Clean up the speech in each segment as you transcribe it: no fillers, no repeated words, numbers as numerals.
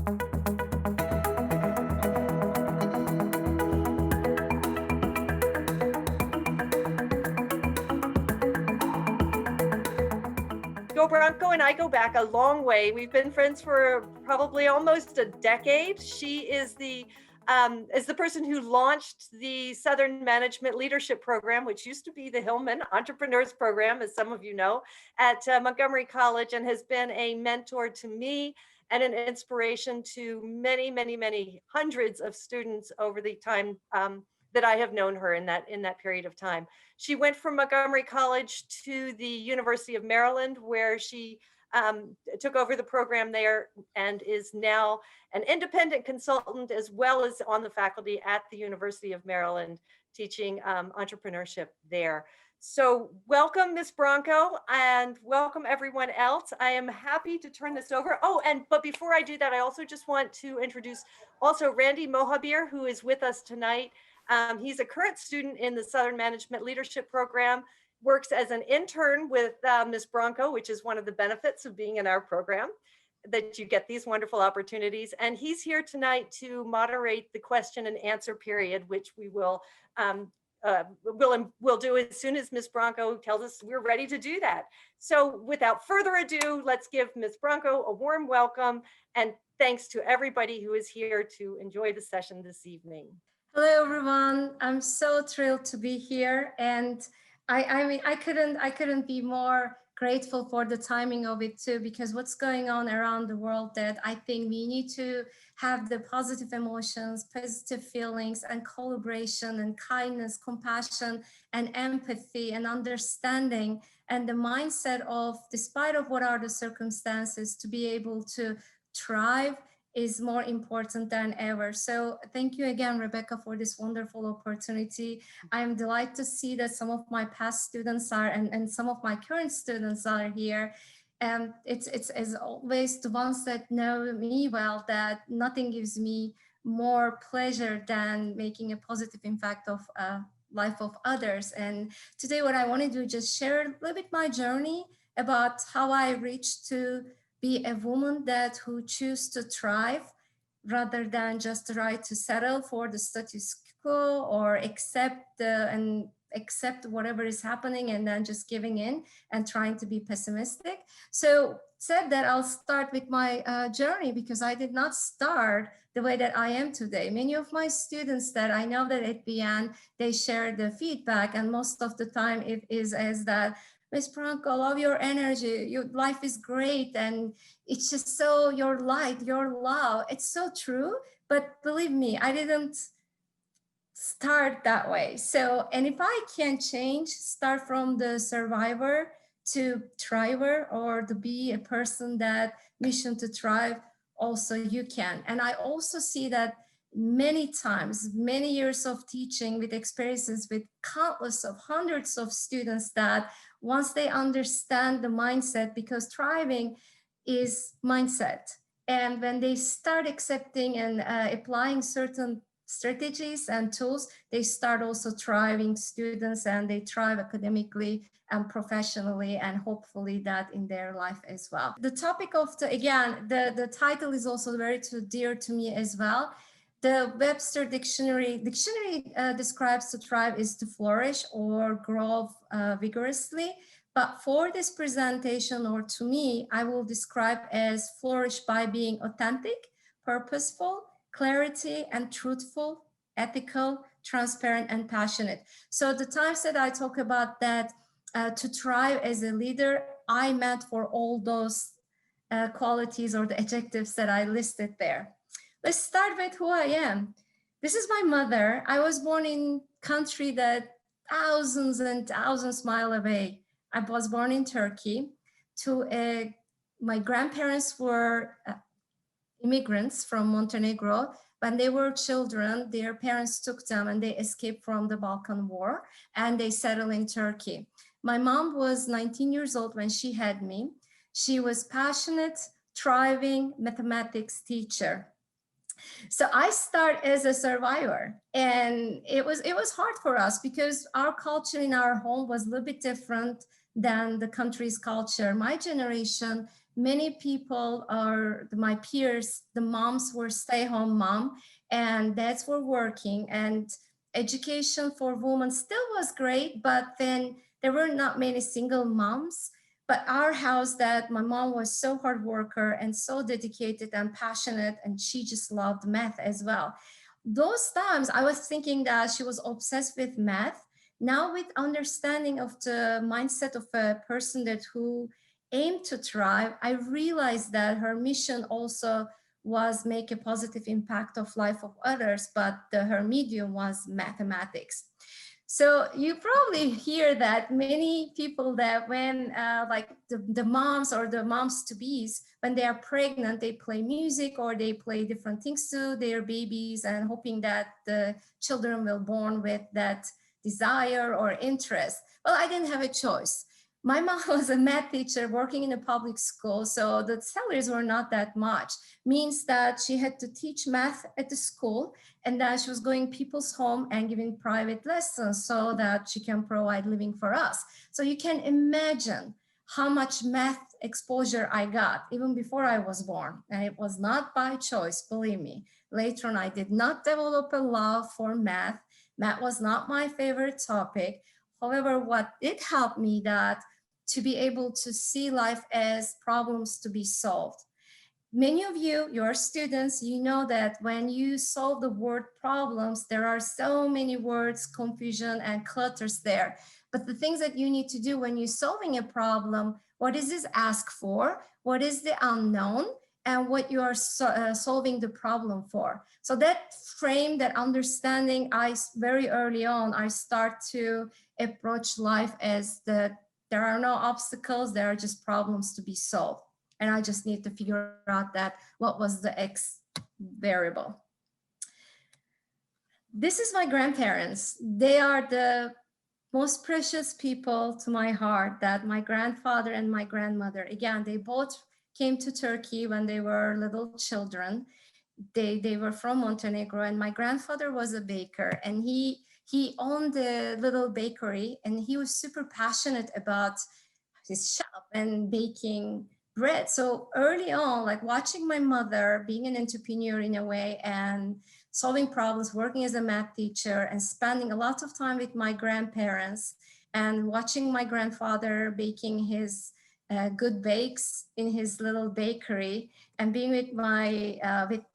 Gül Branco and I go back a long way. We've been friends for probably almost a decade. She is the person who launched the Southern Management Leadership Program, which used to be the Hillman Entrepreneurs Program, as some of you know, at Montgomery College, and has been a mentor to me and an inspiration to many, many, many hundreds of students over the time that I have known her in that period of time. She went from Montgomery College to the University of Maryland, where she took over the program there and is now an independent consultant as well as on the faculty at the University of Maryland, teaching entrepreneurship there. So welcome, Ms. Branco, and welcome everyone else. I am happy to turn this over. Oh, but before I do that, I also just want to introduce also Randy Mohabir, who is with us tonight. He's a current student in the Southern Management Leadership Program, works as an intern with Ms. Branco, which is one of the benefits of being in our program, that you get these wonderful opportunities. And he's here tonight to moderate the question and answer period, which we will we'll do as soon as Ms. Branco tells us we're ready to do that. So without further ado, let's give Ms. Branco a warm welcome, and thanks to everybody who is here to enjoy the session this evening. Hello, everyone. I'm so thrilled to be here, and I mean, I couldn't be more grateful for the timing of it too, because what's going on around the world, that I think we need to have the positive emotions, positive feelings, and collaboration, and kindness, compassion, and empathy, and understanding, and the mindset of, despite of what are the circumstances, to be able to thrive is more important than ever. So thank you again, Rebecca, for this wonderful opportunity. I'm delighted to see that some of my past students are, and some of my current students are here. And it's as always, the ones that know me well, that nothing gives me more pleasure than making a positive impact of life of others. And today what I want to do is just share a little bit my journey about how I reached to be a woman who choose to thrive rather than just try to settle for the status quo or accept whatever is happening and then just giving in and trying to be pessimistic. So said that, I'll start with my journey, because I did not start the way that I am today. Many of my students that I know that at BN, they share the feedback, and most of the time it is as that, Ms. Branco, I love your energy. Your life is great. And it's just so, your light, your love. It's so true. But believe me, I didn't start that way. So, and if I can change, start from the survivor to thriver, or to be a person that mission to thrive, also you can. And I also see that many times, many years of teaching with experiences with countless of hundreds of students, that once they understand the mindset, because thriving is mindset. And when they start accepting and applying certain strategies and tools, they start also thriving students, and they thrive academically and professionally, and hopefully that in their life as well. The topic of the title is also very dear to me as well. The Webster dictionary describes to thrive is to flourish or grow vigorously. But for this presentation, or to me, I will describe as flourish by being authentic, purposeful, clarity and truthful, ethical, transparent, and passionate. So the times that I talk about that to thrive as a leader, I meant for all those qualities or the adjectives that I listed there. Let's start with who I am. This is my mother. I was born in a country that thousands and thousands miles away. I was born in Turkey. My grandparents were immigrants from Montenegro. When they were children, their parents took them and they escaped from the Balkan War, and they settled in Turkey. My mom was 19 years old when she had me. She was passionate, thriving mathematics teacher. So I start as a survivor, and it was hard for us because our culture in our home was a little bit different than the country's culture. My generation, many people are my peers, the moms were stay-home mom and dads were working, and education for women still was great, but then there were not many single moms. But our house, that my mom was so hard worker and so dedicated and passionate, and she just loved math as well. Those times I was thinking that she was obsessed with math. Now with understanding of the mindset of a person that who aimed to thrive, I realized that her mission also was make a positive impact of life of others, but her medium was mathematics. So you probably hear that many people that when like the moms or the moms to be's, when they are pregnant, they play music or they play different things to their babies and hoping that the children will born with that desire or interest. Well, I didn't have a choice. My mom was a math teacher working in a public school, so the salaries were not that much. Means that she had to teach math at the school, and that she was going people's home and giving private lessons so that she can provide living for us. So you can imagine how much math exposure I got even before I was born. And it was not by choice, believe me. Later on, I did not develop a love for math. Math was not my favorite topic. However, what did help me that to be able to see life as problems to be solved. Many of you, your students, you know that when you solve the word problems, there are so many words, confusion and clutters there. But the things that you need to do when you're solving a problem, what is this ask for? What is the unknown? And what you are solving the problem for. So that frame, that understanding, very early on, I start to approach life as there are no obstacles, there are just problems to be solved. And I just need to figure out that what was the X variable. This is my grandparents. They are the most precious people to my heart, that my grandfather and my grandmother, again, they both came to Turkey when they were little children. They were from Montenegro, and my grandfather was a baker, and he owned a little bakery, and he was super passionate about his shop and baking bread. So early on, like watching my mother being an entrepreneur in a way and solving problems, working as a math teacher, and spending a lot of time with my grandparents, and watching my grandfather baking his good bakes in his little bakery, and being with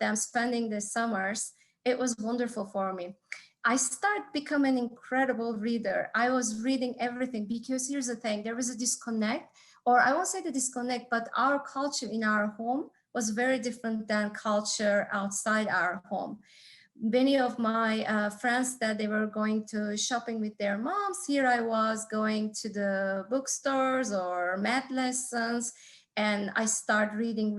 them, spending the summers, it was wonderful for me. I started becoming an incredible reader. I was reading everything because here's the thing, there was a disconnect, or I won't say the disconnect, but our culture in our home was very different than culture outside our home. Many of my friends that they were going to shopping with their moms, here I was going to the bookstores or math lessons, and I start reading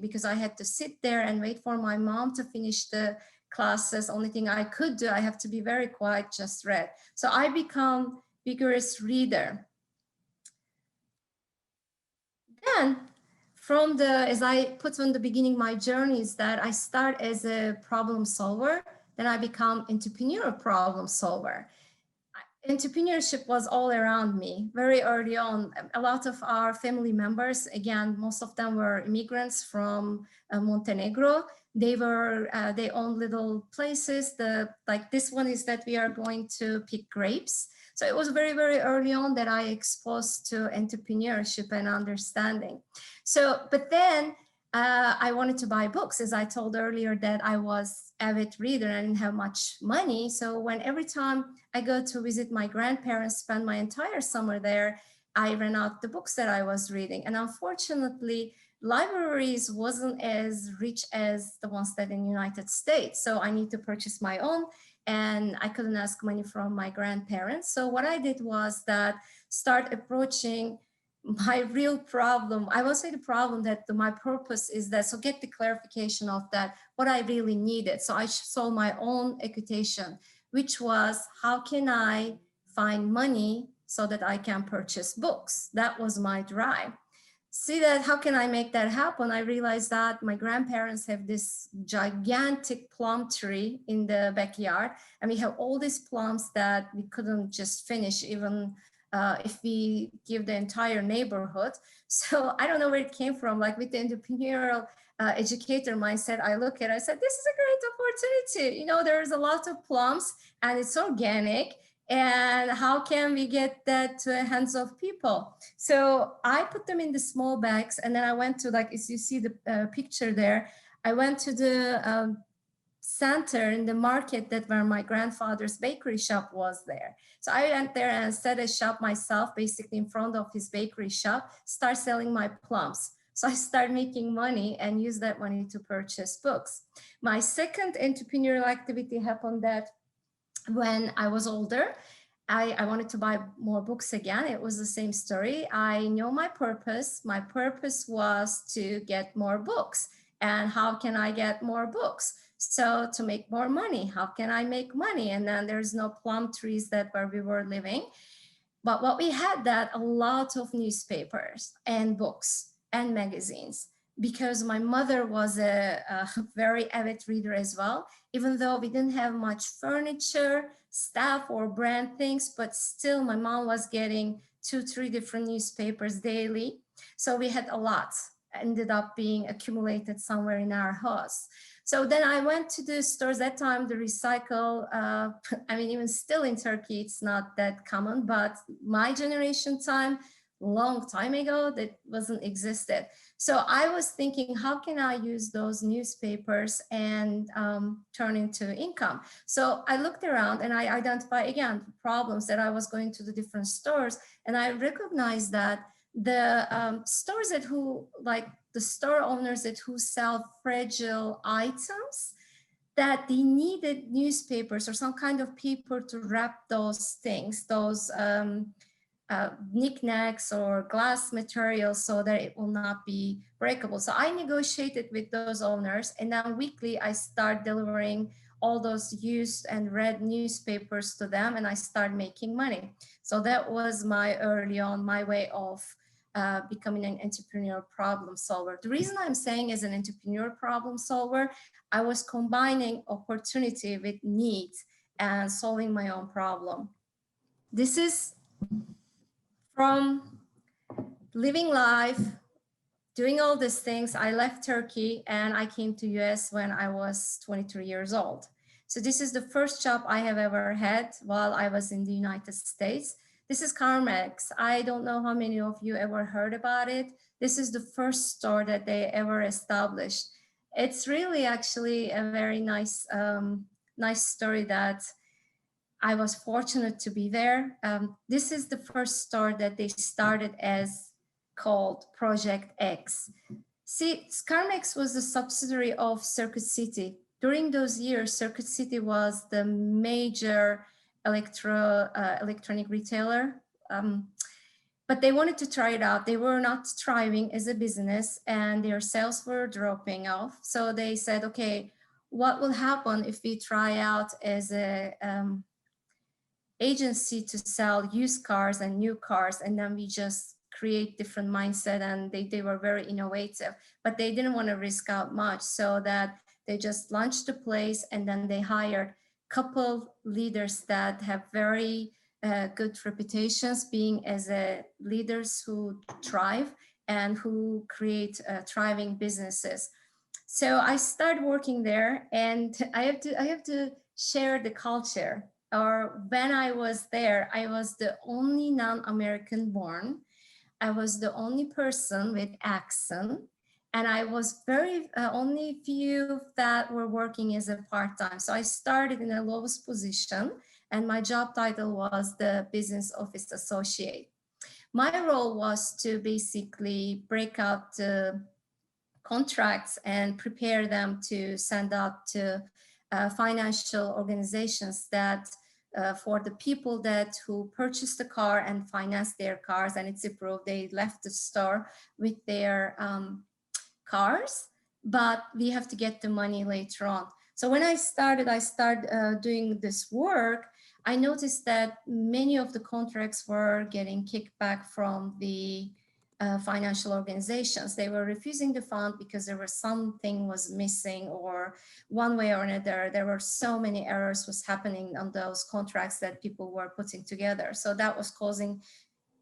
because I had to sit there and wait for my mom to finish the classes. Only thing I could do, I have to be very quiet, just read. So I become vigorous reader. Then from as I put on the beginning, my journey is that I start as a problem solver, then I become entrepreneur problem solver. Entrepreneurship was all around me very early on. A lot of our family members, again, most of them were immigrants from Montenegro. They own little places. Like this one is that we are going to pick grapes. So it was very, very early on that I exposed to entrepreneurship and understanding. So, but then I wanted to buy books, as I told earlier that I was avid reader and I didn't have much money. So when every time I go to visit my grandparents, spend my entire summer there, I ran out the books that I was reading. And unfortunately, libraries wasn't as rich as the ones that in the United States. So I need to purchase my own, and I couldn't ask money from my grandparents. So what I did was that start approaching my real problem. I will say the problem that my purpose is that, so get the clarification of that, what I really needed. So I sold my own equitation, which was how can I find money so that I can purchase books? That was my drive. See that, how can I make that happen? I realized that my grandparents have this gigantic plum tree in the backyard, and we have all these plums that we couldn't just finish even if we give the entire neighborhood. So I don't know where it came from. Like with the entrepreneurial educator mindset, I look at it, I said, this is a great opportunity. You know, there's a lot of plums and it's organic. And how can we get that to the hands of people? So I put them in the small bags. And then I went to, like, as you see the picture there, I went to the center in the market that where my grandfather's bakery shop was there. So I went there and set a shop myself, basically in front of his bakery shop, start selling my plums. So I started making money and use that money to purchase books. My second entrepreneurial activity happened that when I was older, I wanted to buy more books again. It was the same story. I know my purpose. My purpose was to get more books. And how can I get more books? So to make more money, how can I make money? And then there's no plum trees that where we were living. But what we had that a lot of newspapers and books and magazines, because my mother was a very avid reader as well, even though we didn't have much furniture, stuff or brand things, but still my mom was getting 2-3 different newspapers daily. So we had a lot, ended up being accumulated somewhere in our house. So then I went to the stores. That time the recycle, I mean, even still in Turkey, it's not that common, but my generation time, long time ago, that wasn't existed. So I was thinking, how can I use those newspapers and turn into income? So I looked around and I identified, again, problems that I was going to the different stores. And I recognized that the stores that who, like the store owners that who sell fragile items, that they needed newspapers or some kind of paper to wrap those things, those knickknacks or glass materials, so that it will not be breakable. So I negotiated with those owners, and then weekly I start delivering all those used and read newspapers to them, and I start making money. So that was my early on, my way of becoming an entrepreneurial problem solver. The reason I'm saying as an entrepreneur problem solver, I was combining opportunity with need and solving my own problem. This is from living life, doing all these things. I left Turkey and I came to US when I was 23 years old. So this is the first job I have ever had while I was in the United States. This is CarMax. I don't know how many of you ever heard about it. This is the first store that they ever established. It's really actually a very nice, nice story that I was fortunate to be there. This is the first store that they started as called Project X. See, CarMax was a subsidiary of Circuit City. During those years, Circuit City was the major electronic retailer. But they wanted to try it out. They were not thriving as a business and their sales were dropping off. So they said, okay, what will happen if we try out as a agency to sell used cars and new cars, and then we just create different mindset, and they were very innovative, but they didn't want to risk out much, so that they just launched the place, and then they hired a couple leaders that have very good reputations being as leaders who thrive and who create thriving businesses. So I started working there, and I have to share the culture. Or when I was there, I was the only non-American born. I was the only person with accent, and I was very only few that were working as a part-time. So I started in the lowest position, and my job title was the business office associate. My role was to basically break out the contracts and prepare them to send out to financial organizations that for the people that who purchased the car and financed their cars and it's approved, they left the store with their cars, but we have to get the money later on. So when I started doing this work, I noticed that many of the contracts were getting kicked back from the financial organizations. They were refusing the fund because there was something was missing, or one way or another, there were so many errors was happening on those contracts that people were putting together. So that was causing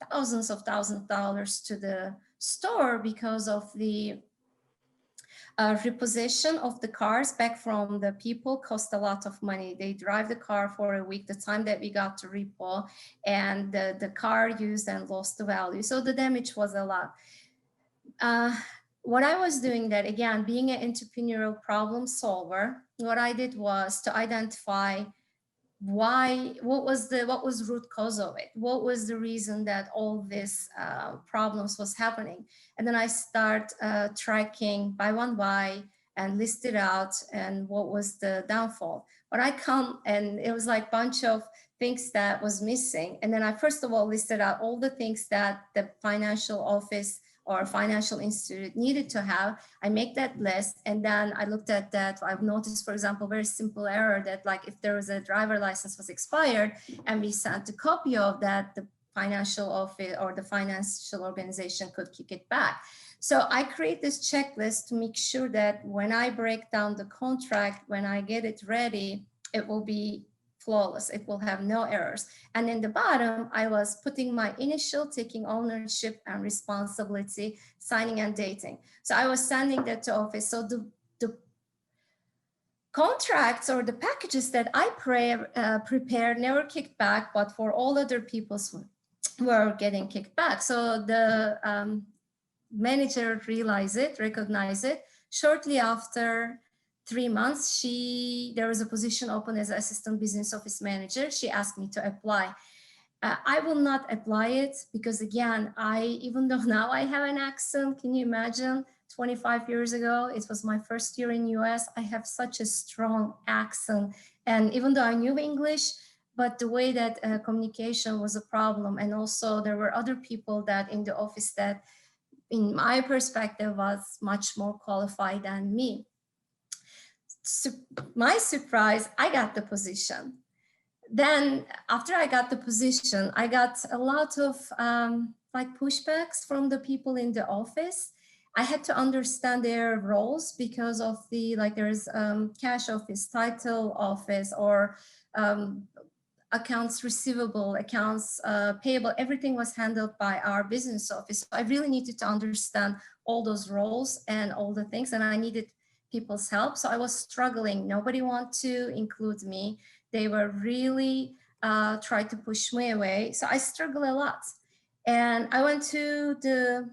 thousands of dollars to the store because of the repossession of the cars back from the people cost a lot of money. They drive the car for a week, the time that we got to repo, and the car used and lost the value. So the damage was a lot. What I was doing that, again, being an entrepreneurial problem solver, what I did was to identify what was root cause of it, what was the reason that all this problems was happening. And then I start tracking by one by and list it out and what was the downfall. But I come and it was like a bunch of things that was missing. And then I first of all listed out all the things that the financial office or financial institute needed to have. I make that list, and then I looked at that. I've noticed, for example, very simple error that, like, if there was a driver license was expired and we sent a copy of that, the financial office or the financial organization could kick it back. So I create this checklist to make sure that when I break down the contract, when I get it ready, it will be flawless. It will have no errors. And in the bottom, I was putting my initial, taking ownership and responsibility, signing and dating. So I was sending that to office. So the contracts or the packages that I prepared never kicked back, but for all other people were getting kicked back. So the manager realized it, recognized it. Shortly after 3 months, there was a position open as assistant business office manager. She asked me to apply. I will not apply it because, again, even though now I have an accent, can you imagine 25 years ago, it was my first year in US, I have such a strong accent. And even though I knew English, but the way that communication was a problem. And also there were other people that in the office that, in my perspective, was much more qualified than me. My surprise, I got the position. Then after I got the position, I got a lot of like pushbacks from the people in the office. I had to understand their roles because of the, like, there's cash office, title office, or accounts receivable, accounts payable. Everything was handled by our business office. So I really needed to understand all those roles and all the things, and I needed people's help. So I was struggling. Nobody wanted to include me. They were really trying to push me away. So I struggled a lot. And I went to the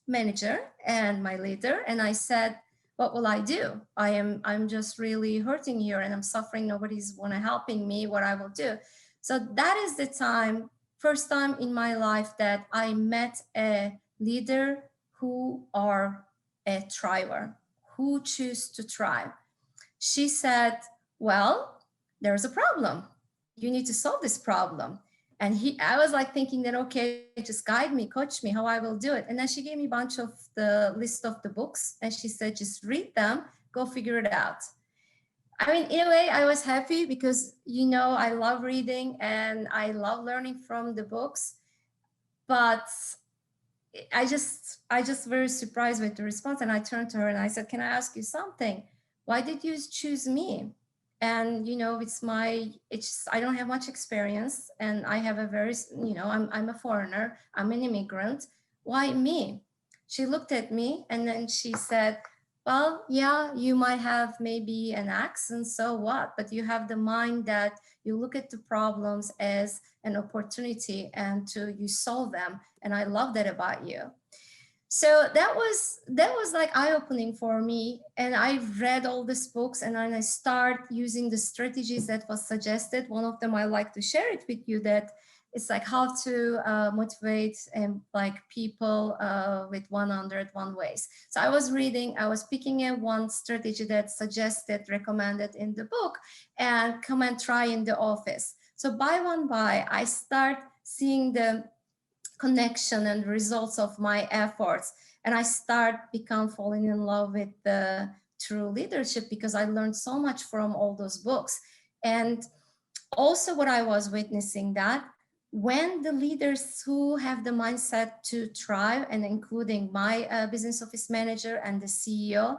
manager and my leader, and I said, what will I do? I'm just really hurting here and I'm suffering. Nobody's helping me, what I will do. So that is the time, first time in my life that I met a leader who are a trier, who choose to try. She said, well, there's a problem. You need to solve this problem. And I was like thinking that, okay, just guide me, coach me, how I will do it. And then she gave me a bunch of the list of the books and she said, just read them, go figure it out. I mean, in a way, I was happy because, you know, I love reading and I love learning from the books. But I just very surprised with the response. And I turned to her and I said, can I ask you something? Why did you choose me? And, you know, I don't have much experience and I have a very, you know, I'm a foreigner, I'm an immigrant. Why me? She looked at me and then she said, well, yeah, you might have maybe an accent, so what? But you have the mind that you look at the problems as an opportunity and you solve them. And I love that about you. So that was like eye-opening for me. And I read all these books and then I start using the strategies that was suggested. One of them I like to share it with you, that it's like how to motivate and like people with 101 ways. So I was reading, I was picking in one strategy that suggested, recommended in the book, and come and try in the office. So by I start seeing the connection and results of my efforts. And I start falling in love with the true leadership because I learned so much from all those books. And also what I was witnessing that when the leaders who have the mindset to try, and including my business office manager and the CEO,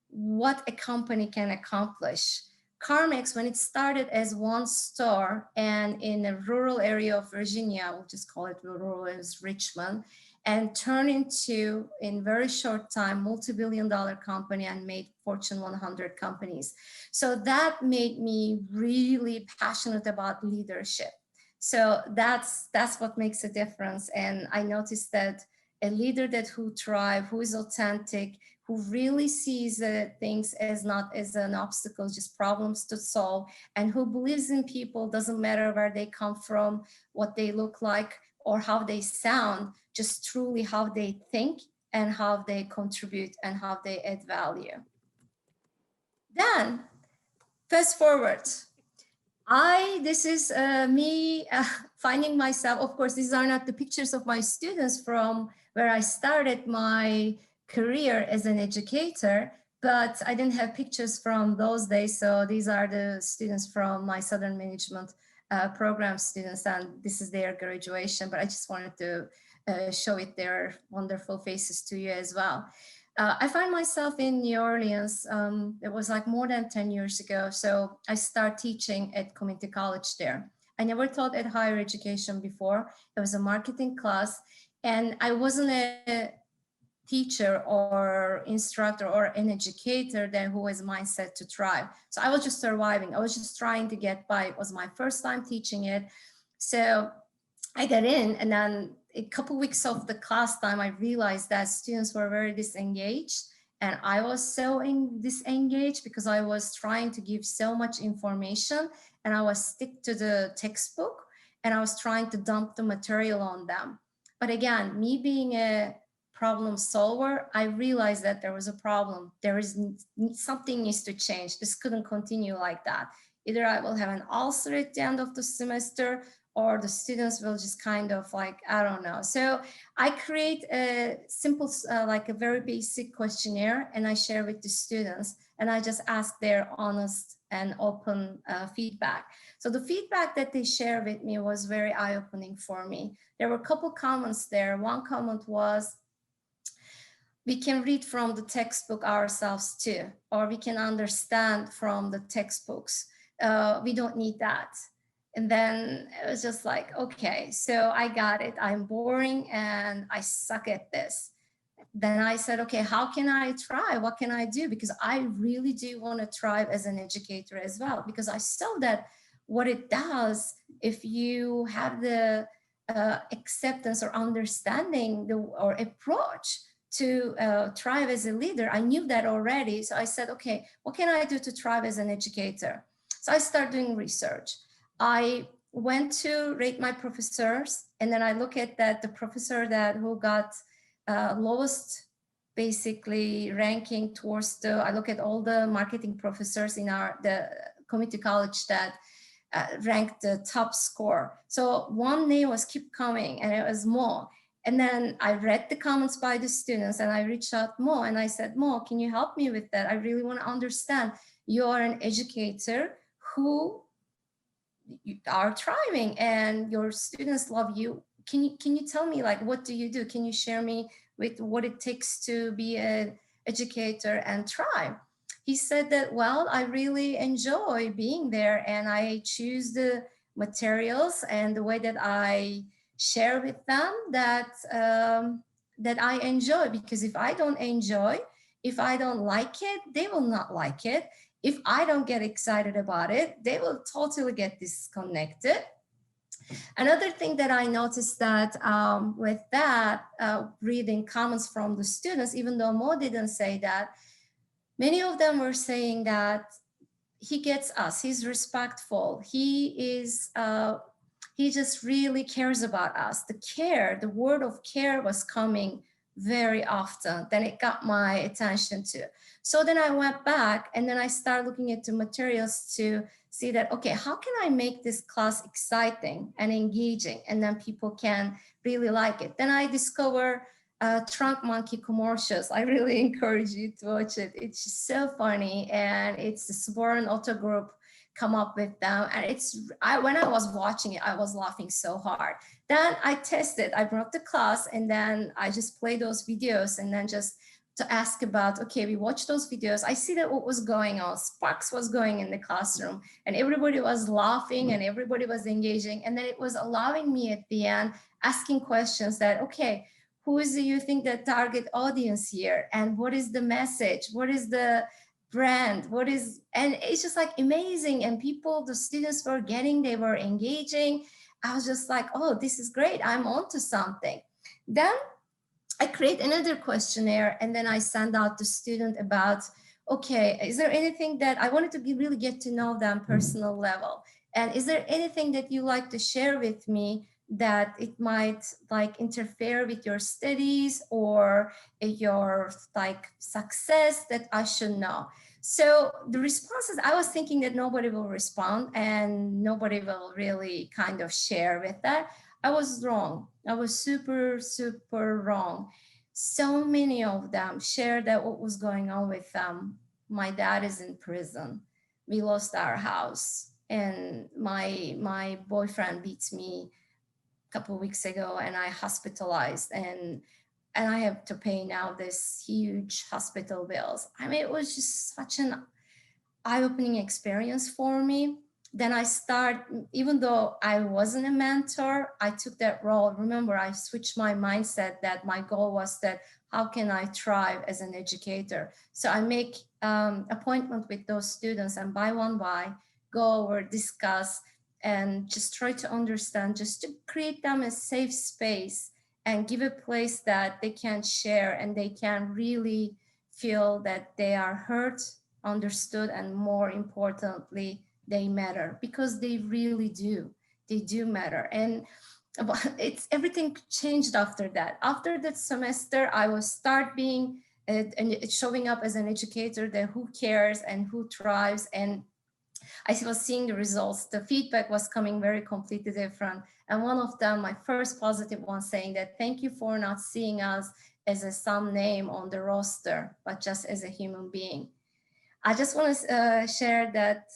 what a company can accomplish. Carmex, when it started as one store and in a rural area of Virginia, we'll just call it rural as Richmond, and turned into, in very short time, multi-billion-dollar company and made Fortune 100 companies. So that made me really passionate about leadership. So that's what makes a difference. And I noticed that a leader who thrives, who is authentic, who really sees things as not as an obstacle, just problems to solve, and who believes in people, doesn't matter where they come from, what they look like, or how they sound, just truly how they think and how they contribute and how they add value. Then, fast forward. This is me finding myself, of course, these are not the pictures of my students from where I started my career as an educator, but I didn't have pictures from those days. So these are the students from my Southern Management Program students, and this is their graduation, but I just wanted to show it their wonderful faces to you as well. I find myself in New Orleans. It was like more than 10 years ago. So I started teaching at community college there. I never taught at higher education before. It was a marketing class, and I wasn't a teacher or instructor or an educator then who was mindset to thrive. So I was just surviving. I was just trying to get by. It was my first time teaching it. So I got in, and then a couple weeks of the class time, I realized that students were very disengaged, and I was so disengaged because I was trying to give so much information, and I was stick to the textbook, and I was trying to dump the material on them. But again, me being a problem solver, I realized that there was a problem. There is something needs to change. This couldn't continue like that. Either I will have an ulcer at the end of the semester, or the students will just kind of like, I don't know. So I create a simple, like a very basic questionnaire, and I share with the students, and I just ask their honest and open feedback. So the feedback that they share with me was very eye-opening for me. There were a couple comments there. One comment was, we can read from the textbook ourselves too, or we can understand from the textbooks. We don't need that. And then it was just like, okay, so I got it. I'm boring and I suck at this. Then I said, okay, how can I try? What can I do? Because I really do want to thrive as an educator as well, because I saw that what it does, if you have the acceptance or understanding or approach to thrive as a leader, I knew that already. So I said, okay, what can I do to thrive as an educator? So I started doing research. I went to rate my professors, and then I look at that the professor who got lowest basically ranking towards I look at all the marketing professors in the community college that ranked the top score. So one name was keep coming, and it was Mo. And then I read the comments by the students, and I reached out Mo, and I said, Mo, can you help me with that? I really want to understand. You are an educator who are thriving, and your students love you. Can you tell me, like, what do you do? Can you share me with what it takes to be an educator and thrive? He said that, well, I really enjoy being there, and I choose the materials and the way that I share with them that I enjoy, because if I don't enjoy, if I don't like it, they will not like it. If I don't get excited about it, they will totally get disconnected. Another thing that I noticed that with that, reading comments from the students, even though Mo didn't say that, many of them were saying that he gets us, he's respectful, he just really cares about us. The word of care was coming very often. Then it got my attention too. So then I went back, and then I started looking at the materials to see that, okay, how can I make this class exciting and engaging, and then people can really like it? Then I discovered Trunk Monkey commercials. I really encourage you to watch it. It's just so funny, and it's the Suburban Auto Group come up with them, and when I was watching it, I was laughing so hard. Then I tested, I brought the class, and then I just played those videos, and then just to ask about, okay, we watched those videos. I see that what was going on, sparks was going in the classroom, and everybody was laughing and everybody was engaging. And then it was allowing me at the end, asking questions that, okay, who is the, you think, the target audience here? And what is the message? What is the brand? What is, and it's just like amazing. And people, the students were getting, they were engaging. I was just like, oh, this is great. I'm onto something. Then I create another questionnaire, and then I send out to student about, okay, is there anything that I wanted to really get to know them personal level? And is there anything that you like to share with me that it might like interfere with your studies or your like success that I should know? So the responses, I was thinking that nobody will respond and nobody will really kind of share with that. I was wrong. I was super, super wrong. So many of them shared that what was going on with them. My dad is in prison. We lost our house, and my boyfriend beats me a couple of weeks ago, and I hospitalized, and I have to pay now this huge hospital bills. I mean, it was just such an eye-opening experience for me. Then I start, even though I wasn't a mentor, I took that role. Remember, I switched my mindset that my goal was that how can I thrive as an educator? So I make appointment with those students, and by one by go over, discuss, and just try to understand, just to create them a safe space and give a place that they can share and they can really feel that they are heard, understood, and more importantly, they matter, because they really do. They do matter. And it's everything changed after that. After that semester, I was start being and showing up as an educator that who cares and who thrives. And I was seeing the results. The feedback was coming very completely different. And one of them, my first positive one, saying that thank you for not seeing us as a some name on the roster, but just as a human being. I just want to share that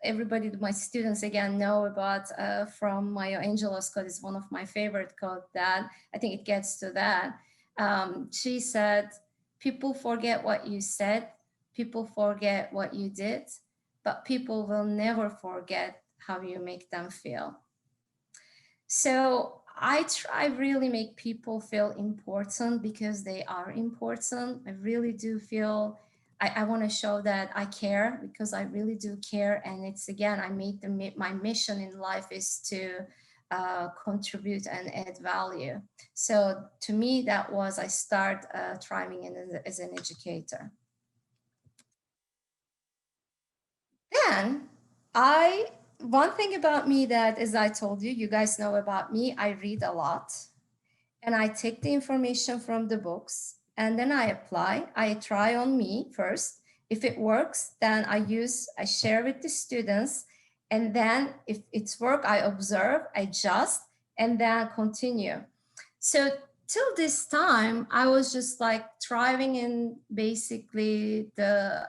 everybody, my students again, know about from Maya Angelou's quote, is one of my favorite quotes, that I think it gets to that. She said, people forget what you said, people forget what you did, but people will never forget how you make them feel. So I try really make people feel important because they are important. I really do feel I want to show that I care, because I really do care. And it's, again, I made my mission in life is to contribute and add value. So to me, that was, I start thriving as an educator. Then one thing about me that, as I told you, you guys know about me, I read a lot. And I take the information from the books, and then I apply. I try on me first. If it works, then I share with the students. And then if it's work, I observe, adjust, and then continue. So till this time, I was just like thriving in basically the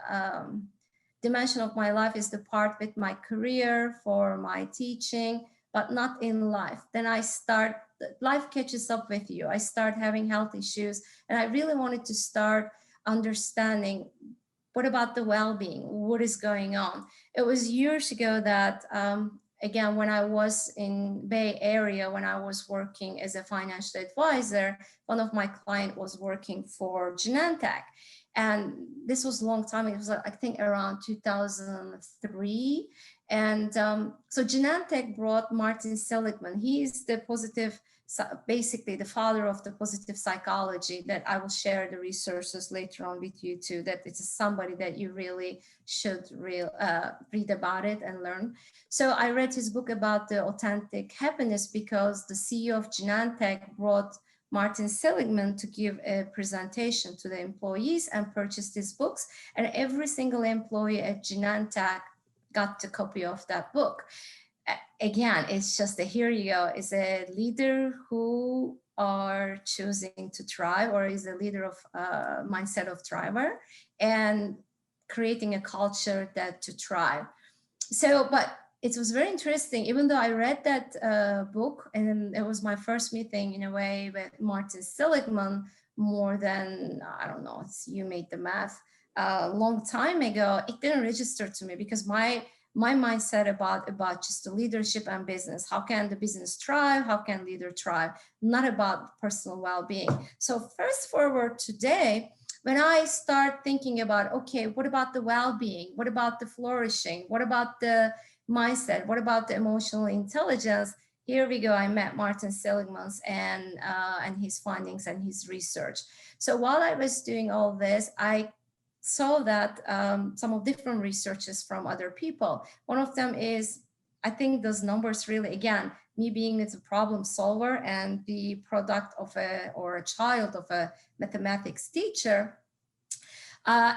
dimension of my life is the part with my career, for my teaching, but not in life. Then life catches up with you. I start having health issues, and I really wanted to start understanding, what about the well-being? What is going on? It was years ago that, again, when I was in Bay Area, when I was working as a financial advisor, one of my clients was working for Genentech. And this was a long time. It was, I think, around 2003. And so Genentech brought Martin Seligman. He is the basically the father of the positive psychology, that I will share the resources later on with you too, that it's somebody that you really should read about it and learn. So I read his book about the authentic happiness, because the CEO of Genentech brought Martin Seligman to give a presentation to the employees and purchased his books. And every single employee at Genentech got a copy of that book. Again, it's just here you go, is a leader who are choosing to thrive, or is a leader of mindset of thriver, and creating a culture that to thrive. So, but it was very interesting, even though I read that book, and it was my first meeting in a way with Martin Seligman. more than, I don't know, you made the math a long time ago, it didn't register to me because my mindset about just the leadership and business. How can the business thrive? How can leader thrive? Not about personal well-being. So fast forward today, when I start thinking about, okay, what about the well-being? What about the flourishing? What about the mindset? What about the emotional intelligence? Here we go. I met Martin Seligman and his findings and his research. So while I was doing all this, I saw that some of different researches from other people. One of them is, I think those numbers really, again, me being a problem solver and the product of a child of a mathematics teacher,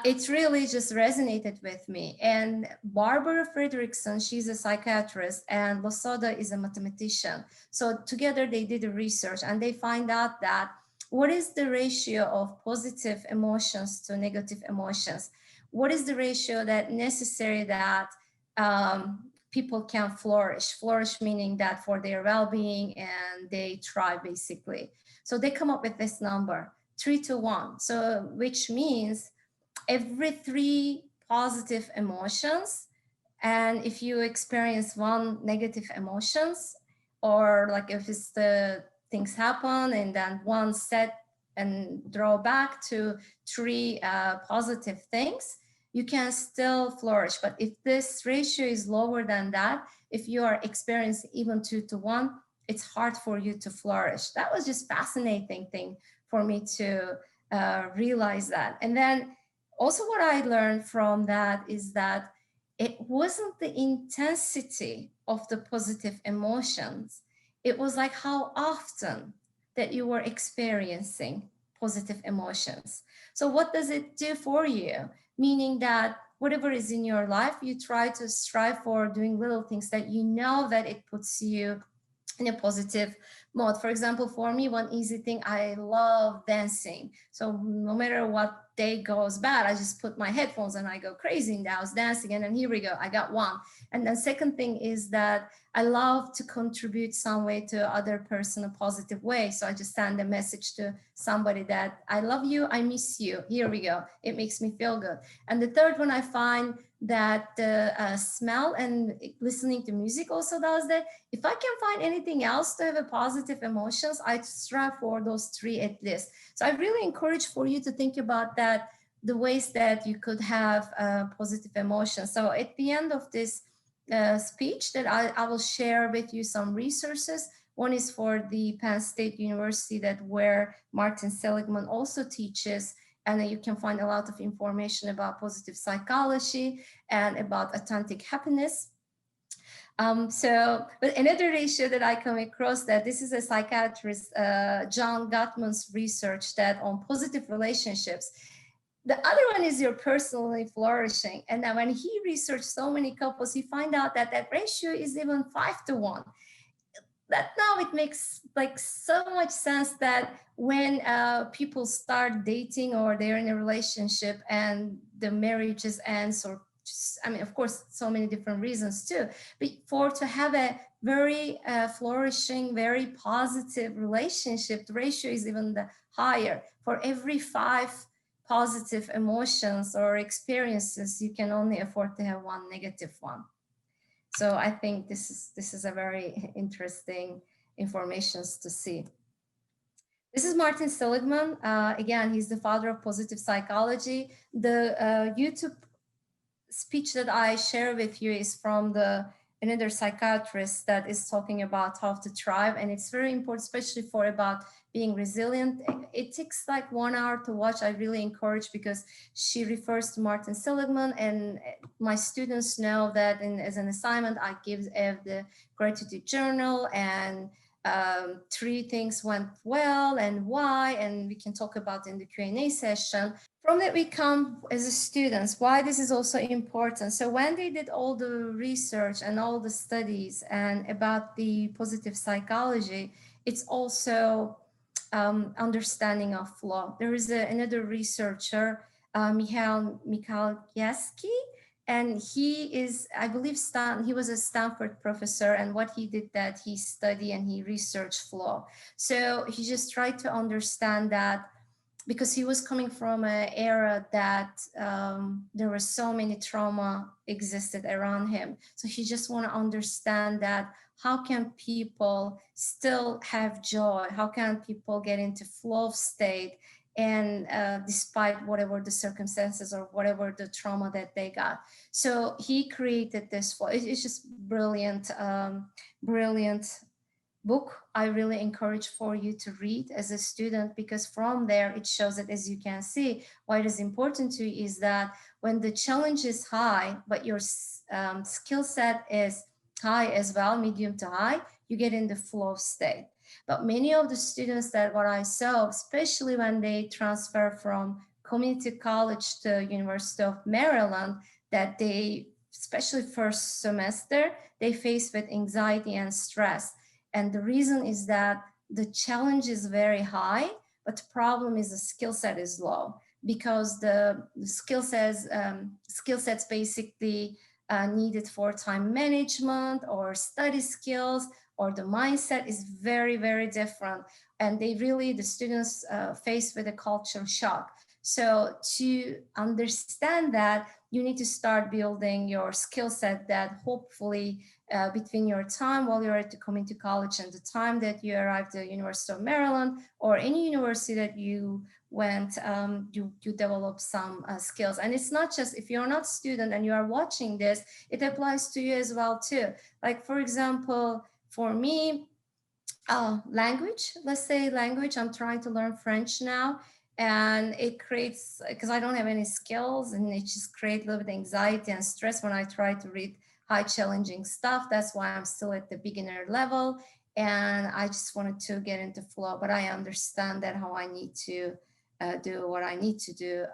it really just resonated with me. And Barbara Fredrickson, she's a psychiatrist, and Losoda is a mathematician. So together they did a research and they find out that what is the ratio of positive emotions to negative emotions? What is the ratio that necessary that people can flourish? Flourish meaning that for their well-being and they thrive basically. So they come up with this number, 3-to-1. So which means every 3 positive emotions, and if you experience 1 negative emotions, or like if it's the things happen and then 1 set and draw back to 3 positive things, you can still flourish. But if this ratio is lower than that, if you are experiencing even 2-to-1, it's hard for you to flourish. That was just fascinating thing for me to realize that. And then also what I learned from that is that it wasn't the intensity of the positive emotions. It was like how often that you were experiencing positive emotions. So what does it do for you? Meaning that whatever is in your life, you try to strive for doing little things that you know that it puts you in a positive mode. For example, for me, one easy thing, I love dancing. So no matter what day goes bad, I just put my headphones and I go crazy in the house dancing. And then here we go, I got one. And then second thing is that I love to contribute some way to other person a positive way. So I just send a message to somebody that I love you, I miss you. Here we go. It makes me feel good. And the third one, I find that the smell and listening to music also does that. If I can find anything else to have a positive emotions, I strive for those 3 at least. So I really encourage for you to think about that, the ways that you could have positive emotions. So at the end of this speech that I will share with you some resources. One is for the Penn State University, that where Martin Seligman also teaches, and you can find a lot of information about positive psychology and about authentic happiness. But another ratio that I come across, that this is a psychiatrist, John Gottman's research that on positive relationships. The other one is your personally flourishing. And then when he researched so many couples, he found out that that ratio is even 5-to-1. That now it makes like so much sense that when people start dating or they're in a relationship and the marriages ends, or just, I mean, of course, so many different reasons too, but to have a very flourishing, very positive relationship, the ratio is even higher. For every 5 positive emotions or experiences, you can only afford to have 1 negative one. So I think this is a very interesting information to see. This is Martin Seligman. Again, he's the father of positive psychology. The YouTube speech that I share with you is from another psychiatrist that is talking about how to thrive, and it's very important, especially for about being resilient. It takes like 1 hour to watch. I really encourage, because she refers to Martin Seligman, and my students know that as an assignment I give the gratitude journal, and 3 things went well and why, and we can talk about in the Q&A session. From that we come as students, why this is also important. So when they did all the research and all the studies and about the positive psychology, it's also understanding of flow. There is another researcher, Michal Michalkiewicz, and he is, I believe, he was a Stanford professor, and what he did that he studied and he researched flow. So he just tried to understand that because he was coming from an era that there were so many trauma existed around him. So he just want to understand that how can people still have joy? How can people get into flow state? And despite whatever the circumstances or whatever the trauma that they got. So he created this flow. It's just brilliant, brilliant book. I really encourage for you to read as a student, because from there it shows that, as you can see, why it is important to you is that when the challenge is high but your skill set is high as well, medium to high, you get in the flow state. But many of the students that what I saw, especially when they transfer from community college to University of Maryland, that they, especially first semester, they face with anxiety and stress. And the reason is that the challenge is very high, but the problem is the skill set is low, because the skill sets basically needed for time management or study skills or the mindset is very, very different. And they really, the students face with a culture shock. So to understand that, you need to start building your skill set that hopefully between your time while you're at the community college and the time that you arrived at the University of Maryland or any university that you went, you develop some skills. And it's not just, if you're not a student and you are watching this, it applies to you as well too. Like, for example, for me, language, let's say language, I'm trying to learn French now. And it creates, because I don't have any skills, and it just creates a little bit of anxiety and stress when I try to read high challenging stuff. That's why I'm still at the beginner level. And I just wanted to get into flow, but I understand that how I need to do what I need to do,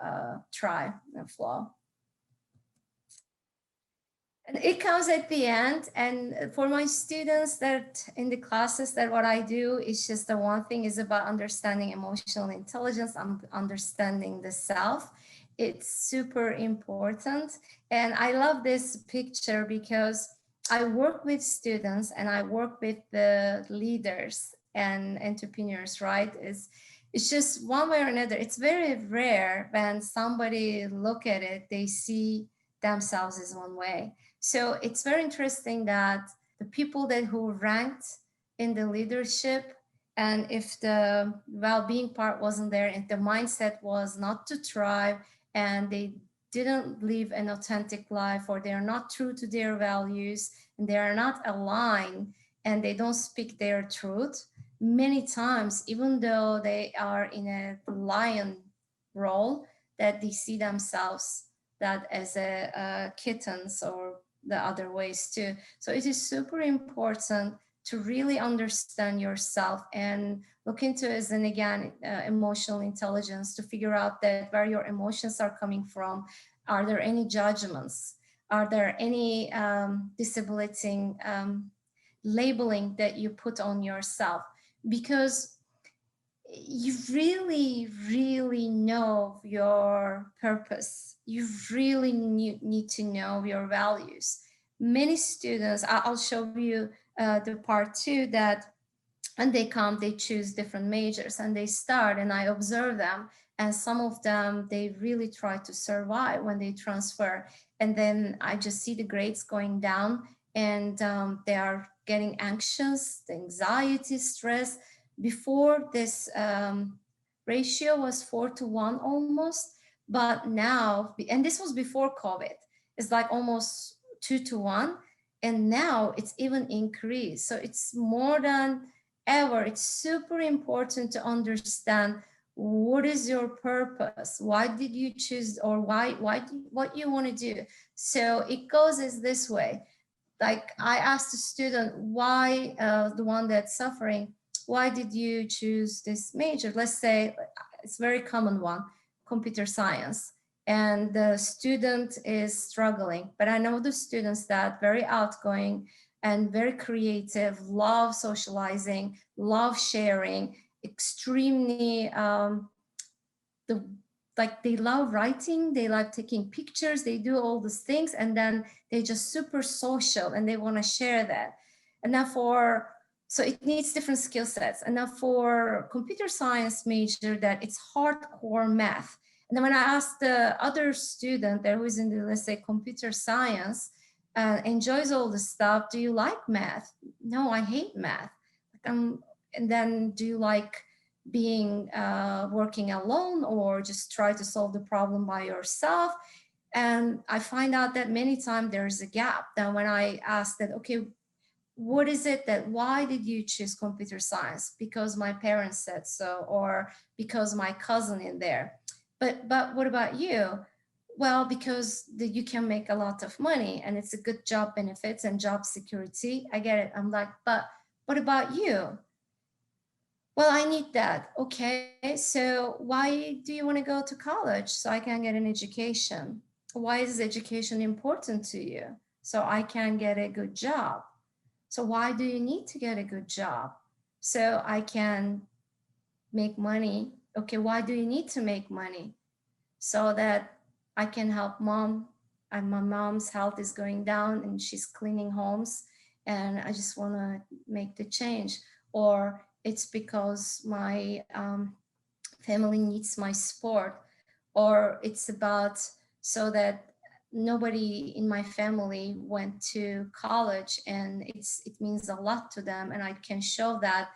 try and flow. And it comes at the end. And for my students that in the classes, that what I do is just the one thing is about understanding emotional intelligence, understanding the self. It's super important. And I love this picture because I work with students and I work with the leaders and entrepreneurs, right? It's just one way or another. It's very rare when somebody look at it, they see themselves as one way. So it's very interesting that the people that who ranked in the leadership, and if the well-being part wasn't there, if the mindset was not to thrive, and they didn't live an authentic life, or they are not true to their values, and they are not aligned, and they don't speak their truth, many times, even though they are in a lion role, that they see themselves that as a kittens or the other ways too. So it is super important to really understand yourself and look into, as in again, emotional intelligence, to figure out that where your emotions are coming from. Are there any judgments? Are there any disabilitating labeling that you put on yourself? Because you really, really know your purpose. You really need to know your values. Many students, I'll show you the part 2, that when they come, they choose different majors and they start, and I observe them, and some of them, they really try to survive when they transfer. And then I just see the grades going down, and they are getting anxious, the anxiety, stress. Before this ratio was 4-to-1 almost, but now, and this was before COVID, it's like almost 2-to-1, and now it's even increased. So it's more than ever. It's super important to understand what is your purpose, why did you choose, or what you want to do. So it goes as this way. Like, I asked the student, why, the one that's suffering, why did you choose this major? Let's say it's a very common one, computer science. And the student is struggling, but I know the students that very outgoing and very creative, love socializing, love sharing, extremely, they love writing, they love taking pictures, they do all these things, and then they just super social and they want to share that. And now for So it needs different skill sets. And now for computer science major, that it's hardcore math. And then when I asked the other student there who is in the, let's say, computer science, enjoys all the stuff, do you like math? No, I hate math. And then do you like being working alone, or just try to solve the problem by yourself? And I find out that many times there's a gap. Then when I ask that, okay, what is it that, why did you choose computer science? Because my parents said so, or because my cousin in there. But what about you? Well, because you can make a lot of money and it's a good job benefits and job security. I get it. I'm like, but what about you? Well, I need that. Okay, so why do you want to go to college? So I can get an education. Why is education important to you? So I can get a good job. So why do you need to get a good job? So I can make money. Okay, why do you need to make money? So that I can help mom. And my mom's health is going down and she's cleaning homes, and I just want to make the change. Or it's because my family needs my support, or it's about so that nobody in my family went to college, and it means a lot to them, and I can show that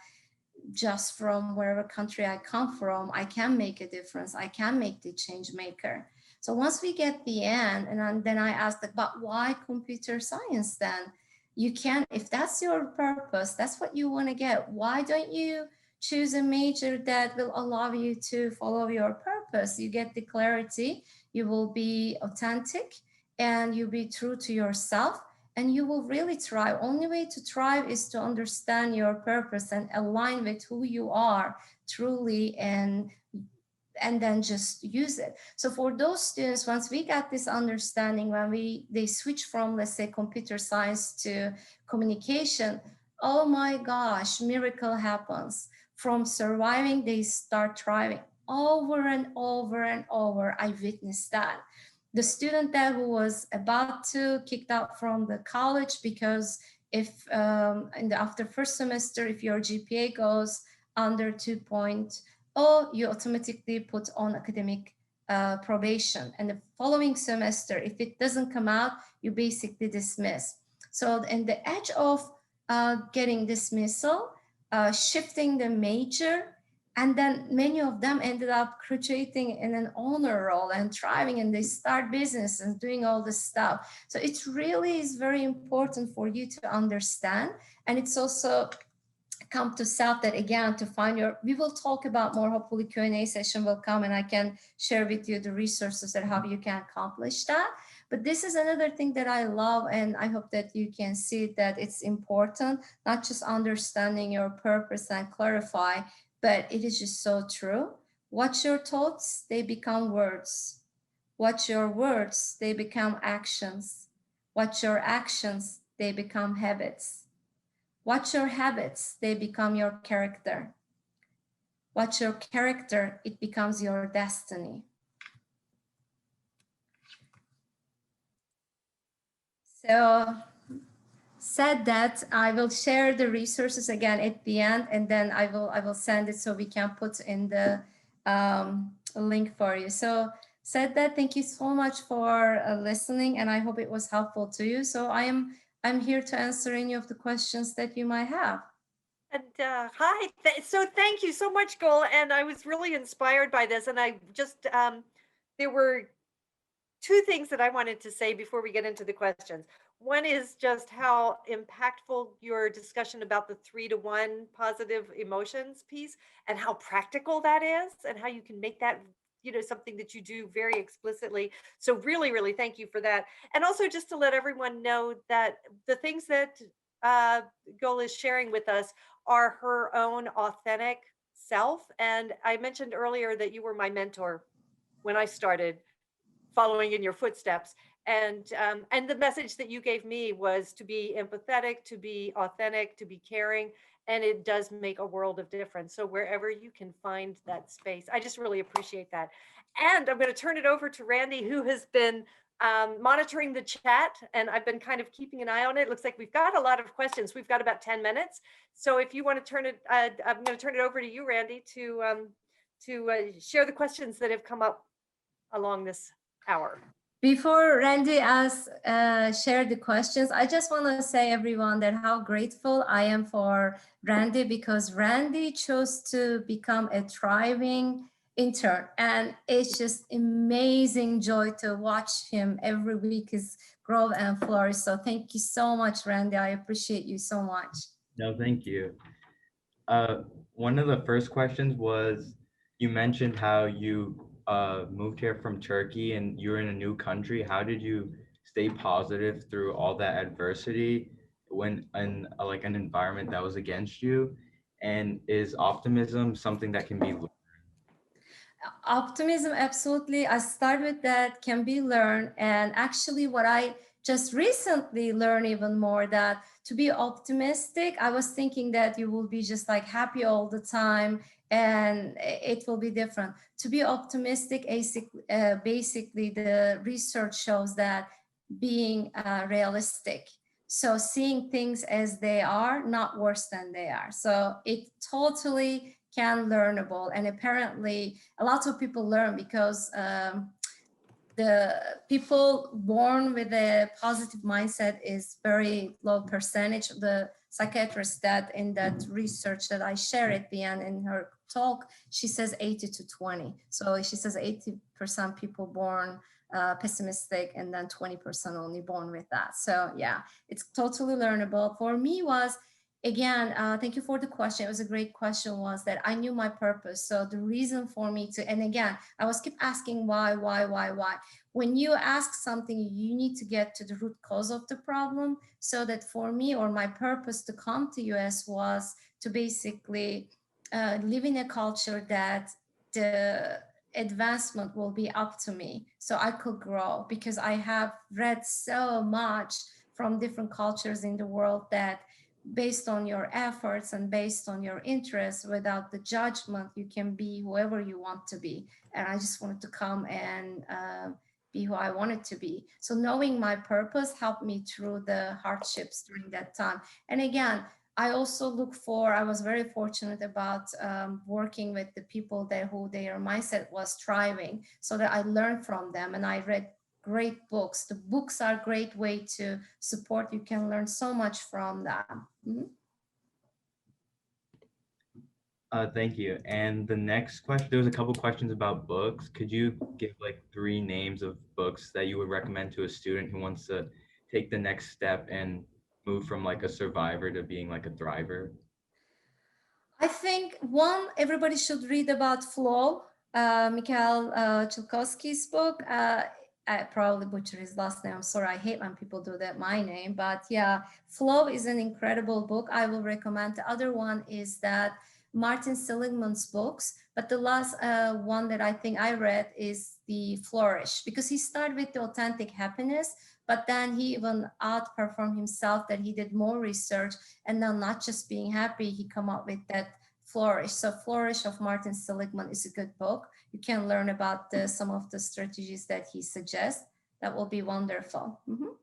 just from wherever country I come from, I can make a difference. I can make the change maker. So once we get the end, and then I ask, but why computer science then? You can, if that's your purpose, that's what you want to get. Why don't you choose a major that will allow you to follow your purpose? You get the clarity, you will be authentic, and you'll be true to yourself, and you will really thrive. Only way to thrive is to understand your purpose and align with who you are truly, and then just use it. So for those students, once we got this understanding, when they switch from, let's say, computer science to communication, oh my gosh, miracle happens. From surviving, they start thriving. Over and over and over, I witnessed that. The student that was about to kicked out from the college because if after first semester, if your GPA goes under 2.0, you automatically put on academic probation. And the following semester, if it doesn't come out, you basically dismiss. So in the edge of getting dismissal, shifting the major, and then many of them ended up graduating in an honor roll and thriving, and they start business and doing all this stuff. So it really is very important for you to understand. And it's also come to self that, again, to find your, we will talk about more, hopefully Q&A session will come and I can share with you the resources that how you can accomplish that. But this is another thing that I love, and I hope that you can see that it's important, not just understanding your purpose and clarify, but it is just so true. Watch your thoughts, they become words. Watch your words, they become actions. Watch your actions, they become habits. Watch your habits, they become your character. Watch your character, it becomes your destiny. So, said that, I will share the resources again at the end, and then I will send it so we can put in the link for you. So said that, thank you so much for listening, and I hope it was helpful to you. So I'm here to answer any of the questions that you might have. And hi, so thank you so much, Gul. And I was really inspired by this. And I just, there were two things that I wanted to say before we get into the questions. One is just how impactful your discussion about the 3-to-1 positive emotions piece, and how practical that is, and how you can make that, something that you do very explicitly. So really, really thank you for that. And also just to let everyone know that the things that uh, Gul is sharing with us are her own authentic self. And I mentioned earlier that you were my mentor when I started following in your footsteps. And the message that you gave me was to be empathetic, to be authentic, to be caring, and it does make a world of difference. So wherever you can find that space, I just really appreciate that. And I'm going to turn it over to Randy, who has been monitoring the chat, and I've been kind of keeping an eye on it. It looks like we've got a lot of questions. We've got about 10 minutes. So if you want to turn it, I'm going to turn it over to you, Randy, to share the questions that have come up along this hour. Before Randy share the questions, I just want to say, everyone, that how grateful I am for Randy, because Randy chose to become a thriving intern, and it's just amazing joy to watch him every week is grow and flourish. So thank you so much, Randy. I appreciate you so much. No, thank you. One of the first questions was, you mentioned how you moved here from Turkey and you're in a new country. How did you stay positive through all that adversity when in like an environment that was against you? And is optimism something that can be learned? Optimism, absolutely. I start with that can be learned. And actually what I just recently learned even more, that to be optimistic, I was thinking that you will be just like happy all the time and it will be different. To be optimistic, basically the research shows that being realistic. So seeing things as they are, not worse than they are. So it totally can learnable. And apparently a lot of people learn because the people born with a positive mindset is very low percentage. The psychiatrist that in that research that I share at the end in her talk, she says 80 to 20. So she says 80% people born pessimistic and then 20% only born with that. So yeah, it's totally learnable. For me was, again, thank you for the question. It was a great question, was that I knew my purpose. So the reason for me to, and again, I was keep asking why. When you ask something, you need to get to the root cause of the problem. So that for me, or my purpose to come to US was to basically live in a culture that the advancement will be up to me. So I could grow, because I have read so much from different cultures in the world that based on your efforts and based on your interests, without the judgment, you can be whoever you want to be. And I just wanted to come and be who I wanted to be. So knowing my purpose helped me through the hardships during that time. And again, I also look for, I was very fortunate about working with the people that who their mindset was thriving, so that I learned from them and I read great books. The books are a great way to support. You can learn so much from them. Mm-hmm. Thank you. And the next question, there was a couple questions about books. Could you give like 3 names of books that you would recommend to a student who wants to take the next step and move from like a survivor to being like a thriver? I think one, everybody should read about Flow, Mikhail Chilkovsky's book. I probably butcher his last name. I'm sorry, I hate when people do that, my name. But yeah, Flow is an incredible book. I will recommend. The other one is that Martin Seligman's books. But the last one that I think I read is the Flourish, because he started with the authentic happiness, but then he even outperformed himself, that he did more research, and now not just being happy, he come up with that Flourish. So Flourish of Martin Seligman is a good book. You can learn about some of the strategies that he suggests. That will be wonderful. Mm-hmm.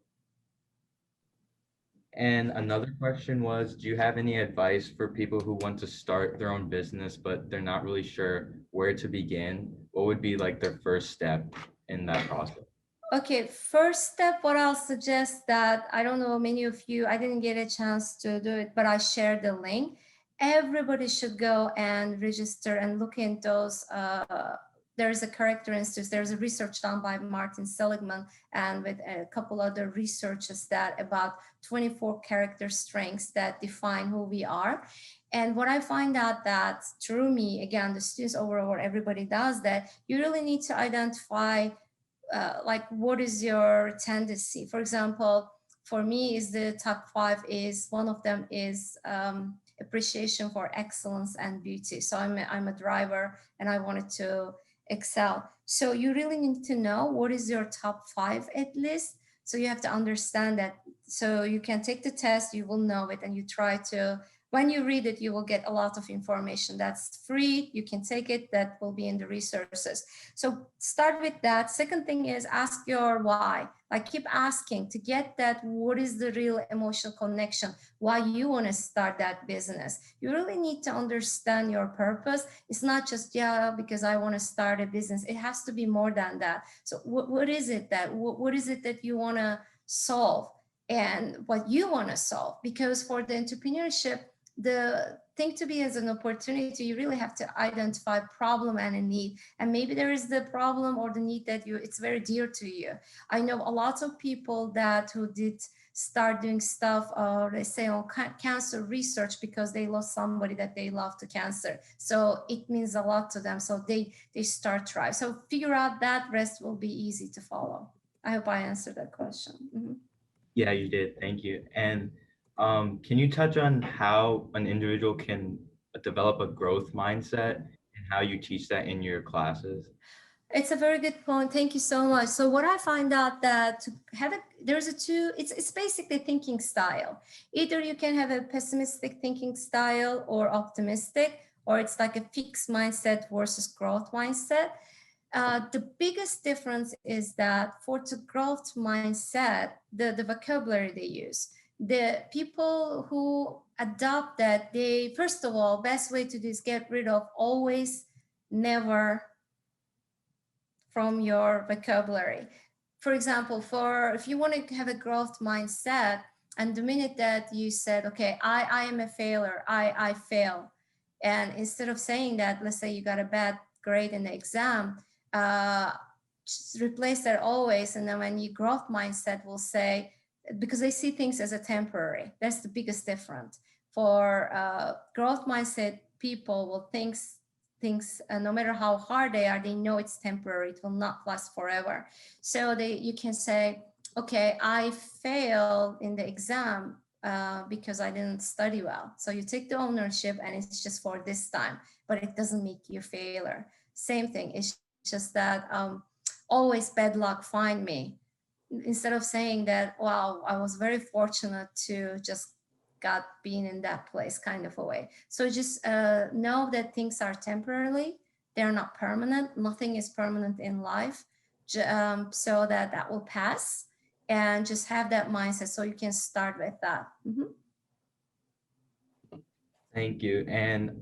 And another question was, do you have any advice for people who want to start their own business, but they're not really sure where to begin? What would be like their first step in that process? Okay, first step, what I'll suggest, that I don't know, many of you, I didn't get a chance to do it, but I shared the link. Everybody should go and register and look in those. There's a character institute. There's a research done by Martin Seligman and with a couple other researchers, that about 24 character strengths that define who we are. And what I find out that through me, again, the students overall, everybody does that, you really need to identify like what is your tendency. For example, for me is the top 5 is, one of them is appreciation for excellence and beauty. So I'm a driver and I wanted to excel. So you really need to know what is your top 5 at least. So you have to understand that. So you can take the test, you will know it, and you try to, when you read it, you will get a lot of information that's free. You can take it, that will be in the resources. So start with that. Second thing is ask your why. Like keep asking to get that, what is the real emotional connection, why you want to start that business. You really need to understand your purpose. It's not just, yeah, because I want to start a business. It has to be more than that. So what is it that you want to solve, and what you want to solve? Because for the entrepreneurship, the thing to be as an opportunity, you really have to identify problem and a need. And maybe there is the problem or the need that it's very dear to you. I know a lot of people who did start doing stuff, let's say on cancer research, because they lost somebody that they love to cancer. So it means a lot to them. So they start try. So figure out that, rest will be easy to follow. I hope I answered that question. Mm-hmm. Yeah, you did. Thank you. And can you touch on how an individual can develop a growth mindset and how you teach that in your classes? It's a very good point. Thank you so much. So what I find out that to have it's basically thinking style. Either you can have a pessimistic thinking style or optimistic, or it's like a fixed mindset versus growth mindset. The biggest difference is that for the growth mindset, the vocabulary they use, the people who adopt that, they, first of all, best way to do is get rid of always, never from your vocabulary. For example, if you want to have a growth mindset, and the minute that you said, okay, I am a failure, I fail. And instead of saying that, let's say you got a bad grade in the exam, just replace that always. And then when your growth mindset will say, because they see things as a temporary, that's the biggest difference. For growth mindset, people will think things, no matter how hard they are, they know it's temporary, it will not last forever. So you can say, okay, I failed in the exam because I didn't study well. So you take the ownership, and it's just for this time, but it doesn't make you a failure. Same thing, it's just that always bad luck find me. Instead of saying that, wow, I was very fortunate to just got being in that place, kind of a way. So just know that things are temporarily, they're not permanent. Nothing is permanent in life. So that will pass, and just have that mindset. So you can start with that. Mm-hmm. Thank you. And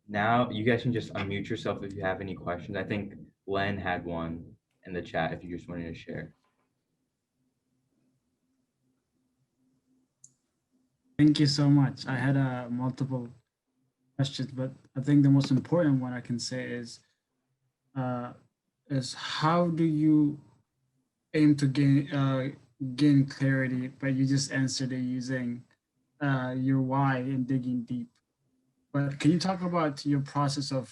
now you guys can just unmute yourself if you have any questions. I think Len had one in the chat if you just wanted to share. Thank you so much. I had multiple questions, but I think the most important one I can say is how do you aim to gain clarity? But you just answered it using your why and digging deep. But can you talk about your process of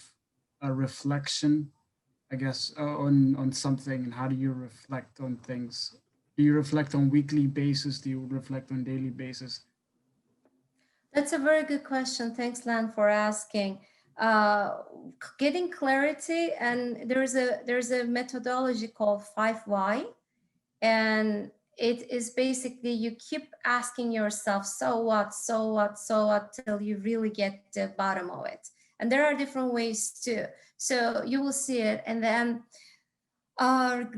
reflection, I guess, on something, and how do you reflect on things? Do you reflect on weekly basis? Do you reflect on daily basis? That's a very good question. Thanks, Lan, for asking. Getting clarity, and there's a methodology called 5 why, and it is basically you keep asking yourself, so what, till you really get the bottom of it. And there are different ways too. So you will see it. And then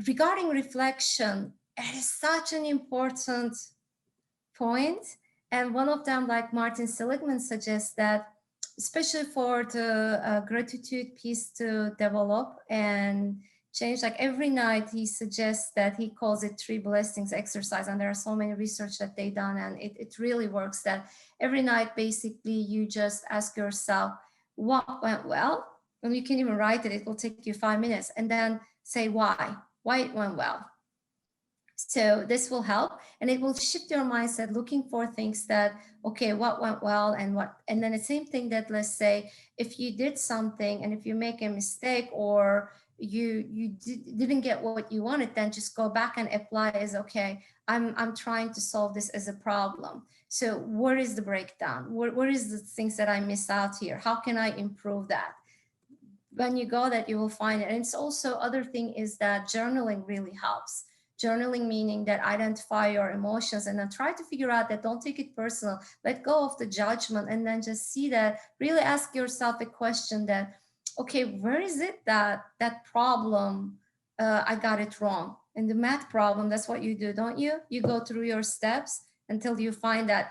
regarding reflection, it is such an important point. And one of them, like Martin Seligman suggests that, especially for the gratitude piece to develop and change, like every night he suggests that he calls it 3 blessings exercise. And there are so many research that they've done, and it really works, that every night, basically, you just ask yourself, what went well? And you can even write it, it will take you 5 minutes, and then say why it went well. So this will help, and it will shift your mindset, looking for things that, okay, what went well, and then the same thing that, let's say, if you did something and if you make a mistake or you didn't get what you wanted, then just go back and apply as, okay, I'm trying to solve this as a problem. So where is the breakdown? Where is the things that I missed out here? How can I improve that? When you go that, you will find it. And it's also, other thing is that journaling really helps. journaling, meaning that identify your emotions and then try to figure out that, don't take it personal, let go of the judgment, and then just see that, really ask yourself a question that, okay, where is it that problem, I got it wrong? In the math problem, that's what you do, don't you? You go through your steps until you find that,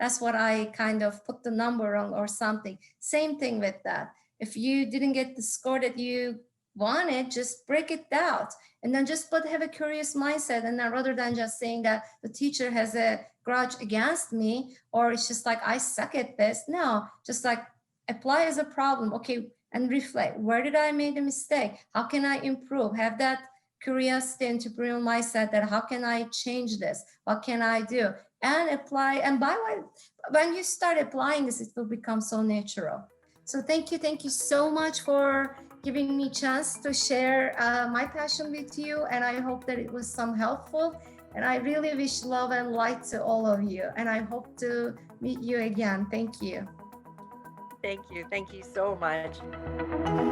that's what I kind of put the number wrong or something. Same thing with that. If you didn't get the score that you wanted, just break it out and then just have a curious mindset. And then rather than just saying that the teacher has a grudge against me, or it's just like, I suck at this. No, just like apply as a problem. Okay. And reflect, where did I make a mistake? How can I improve? Have that curiosity, entrepreneurial mindset that, how can I change this? What can I do? And apply. And by the way, when you start applying this, it will become so natural. So thank you so much for giving me a chance to share my passion with you. And I hope that it was some helpful. And I really wish love and light to all of you. And I hope to meet you again. Thank you. Thank you so much.